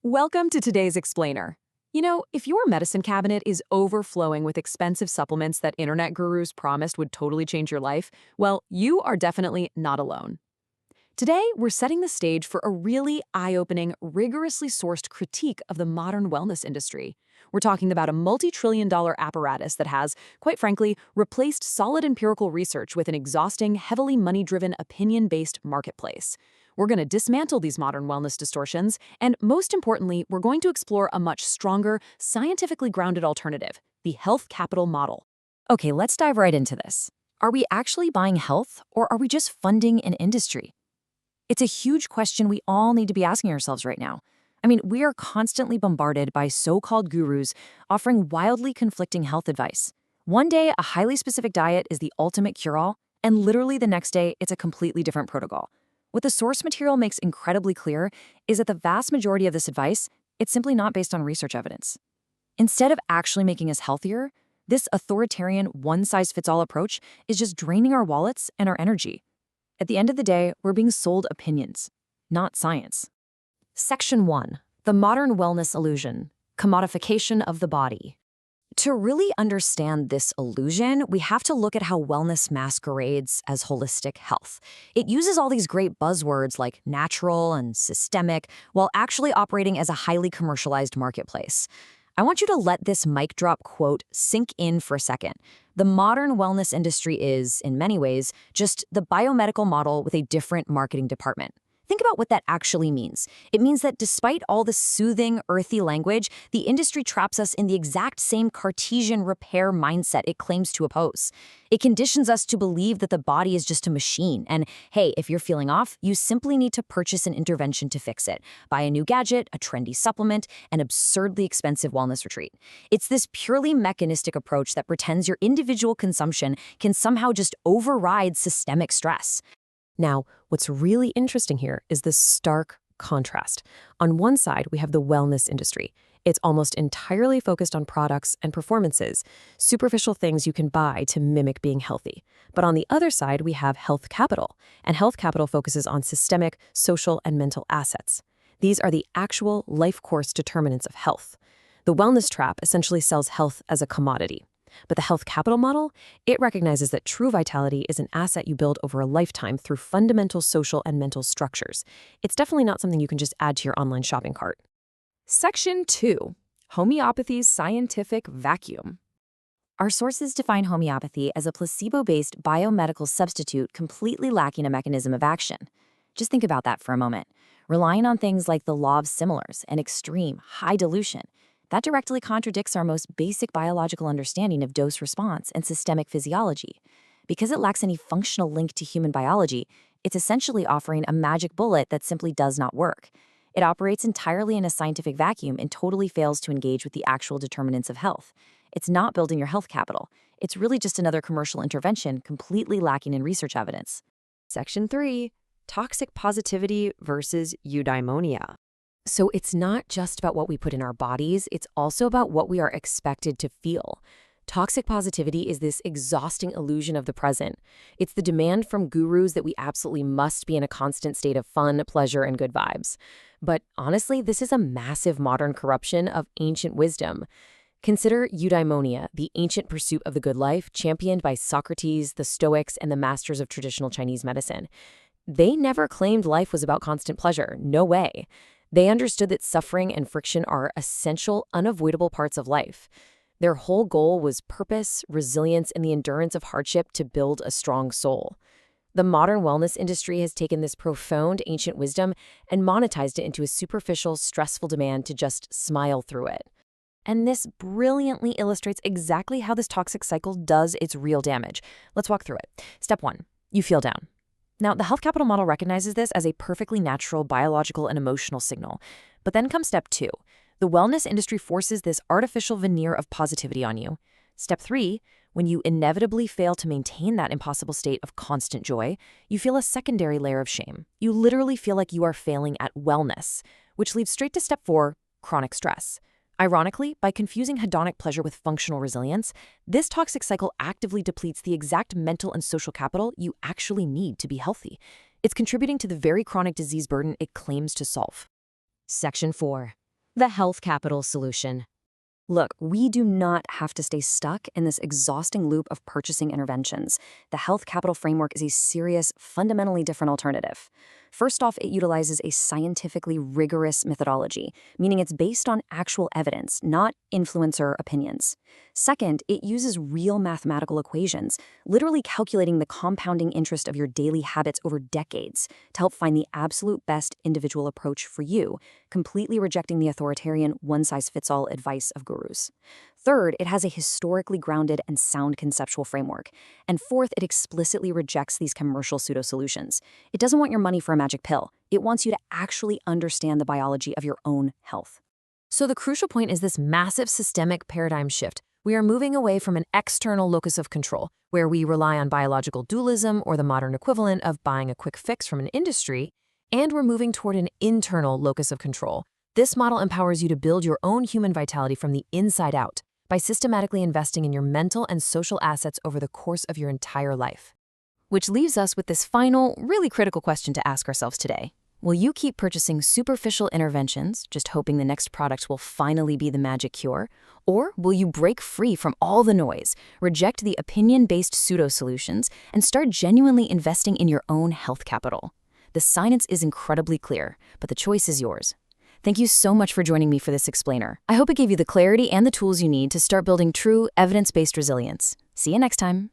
Welcome to today's Explainer. If your medicine cabinet is overflowing with expensive supplements that internet gurus promised would totally change your life, well, you are definitely not alone. Today, we're setting the stage for a really eye-opening, rigorously sourced critique of the modern wellness industry. We're talking about a multi-trillion-dollar apparatus that has, quite frankly, replaced solid empirical research with an exhausting, heavily money-driven, opinion-based marketplace. We're going to dismantle these modern wellness distortions, and most importantly, we're going to explore a much stronger, scientifically grounded alternative, the health capital model. Okay, let's dive right into this. Are we actually buying health, or are we just funding an industry? It's a huge question we all need to be asking ourselves right now. We are constantly bombarded by so-called gurus offering wildly conflicting health advice. One day, a highly specific diet is the ultimate cure-all, and literally the next day, it's a completely different protocol. What the source material makes incredibly clear is that the vast majority of this advice, it's simply not based on research evidence. Instead of actually making us healthier, this authoritarian one-size-fits-all approach is just draining our wallets and our energy. At the end of the day, we're being sold opinions, not science. Section 1. The Modern Wellness Illusion. Commodification of the Body. To really understand this illusion, we have to look at how wellness masquerades as holistic health. It uses all these great buzzwords like natural and systemic, while actually operating as a highly commercialized marketplace. I want you to let this mic drop quote sink in for a second. The modern wellness industry is, in many ways, just the biomedical model with a different marketing department. Think about what that actually means. It means that despite all the soothing, earthy language, the industry traps us in the exact same Cartesian repair mindset it claims to oppose. It conditions us to believe that the body is just a machine, and hey, if you're feeling off, you simply need to purchase an intervention to fix it. Buy a new gadget, a trendy supplement, an absurdly expensive wellness retreat. It's this purely mechanistic approach that pretends your individual consumption can somehow just override systemic stress. Now, what's really interesting here is the stark contrast. On one side, we have the wellness industry. It's almost entirely focused on products and performances, superficial things you can buy to mimic being healthy. But on the other side, we have health capital, and health capital focuses on systemic, social, and mental assets. These are the actual life course determinants of health. The wellness trap essentially sells health as a commodity. But the health capital model, it recognizes that true vitality is an asset you build over a lifetime through fundamental social and mental structures. It's definitely not something you can just add to your online shopping cart. Section 2. Homeopathy's Scientific Vacuum. Our sources define homeopathy as a placebo-based biomedical substitute completely lacking a mechanism of action. Just think about that for a moment. Relying on things like the law of similars and extreme, high dilution, that directly contradicts our most basic biological understanding of dose response and systemic physiology. Because it lacks any functional link to human biology, it's essentially offering a magic bullet that simply does not work. It operates entirely in a scientific vacuum and totally fails to engage with the actual determinants of health. It's not building your health capital. It's really just another commercial intervention completely lacking in research evidence. Section 3. Toxic positivity versus eudaimonia. So it's not just about what we put in our bodies, it's also about what we are expected to feel. Toxic positivity is this exhausting illusion of the present. It's the demand from gurus that we absolutely must be in a constant state of fun, pleasure, and good vibes. But honestly, this is a massive modern corruption of ancient wisdom. Consider eudaimonia, the ancient pursuit of the good life, championed by Socrates, the Stoics, and the masters of traditional Chinese medicine. They never claimed life was about constant pleasure. No way. They understood that suffering and friction are essential, unavoidable parts of life. Their whole goal was purpose, resilience, and the endurance of hardship to build a strong soul. The modern wellness industry has taken this profound ancient wisdom and monetized it into a superficial, stressful demand to just smile through it. And this brilliantly illustrates exactly how this toxic cycle does its real damage. Let's walk through it. Step 1, you feel down. Now, the health capital model recognizes this as a perfectly natural biological and emotional signal. But then comes step 2. The wellness industry forces this artificial veneer of positivity on you. Step 3, when you inevitably fail to maintain that impossible state of constant joy, you feel a secondary layer of shame. You literally feel like you are failing at wellness, which leads straight to step 4, chronic stress. Ironically, by confusing hedonic pleasure with functional resilience, this toxic cycle actively depletes the exact mental and social capital you actually need to be healthy. It's contributing to the very chronic disease burden it claims to solve. Section 4. The health capital solution. Look, we do not have to stay stuck in this exhausting loop of purchasing interventions. The health capital framework is a serious, fundamentally different alternative. First off, it utilizes a scientifically rigorous methodology, meaning it's based on actual evidence, not influencer opinions. Second, it uses real mathematical equations, literally calculating the compounding interest of your daily habits over decades to help find the absolute best individual approach for you, completely rejecting the authoritarian one-size-fits-all advice of gurus. Third, it has a historically grounded and sound conceptual framework. And fourth, it explicitly rejects these commercial pseudo-solutions. It doesn't want your money for a magic pill. It wants you to actually understand the biology of your own health. So the crucial point is this massive systemic paradigm shift. We are moving away from an external locus of control, where we rely on biological dualism or the modern equivalent of buying a quick fix from an industry, and we're moving toward an internal locus of control. This model empowers you to build your own human vitality from the inside out by systematically investing in your mental and social assets over the course of your entire life. Which leaves us with this final, really critical question to ask ourselves today. Will you keep purchasing superficial interventions, just hoping the next product will finally be the magic cure? Or will you break free from all the noise, reject the opinion-based pseudo-solutions, and start genuinely investing in your own health capital? The science is incredibly clear, but the choice is yours. Thank you so much for joining me for this explainer. I hope it gave you the clarity and the tools you need to start building true, evidence-based resilience. See you next time.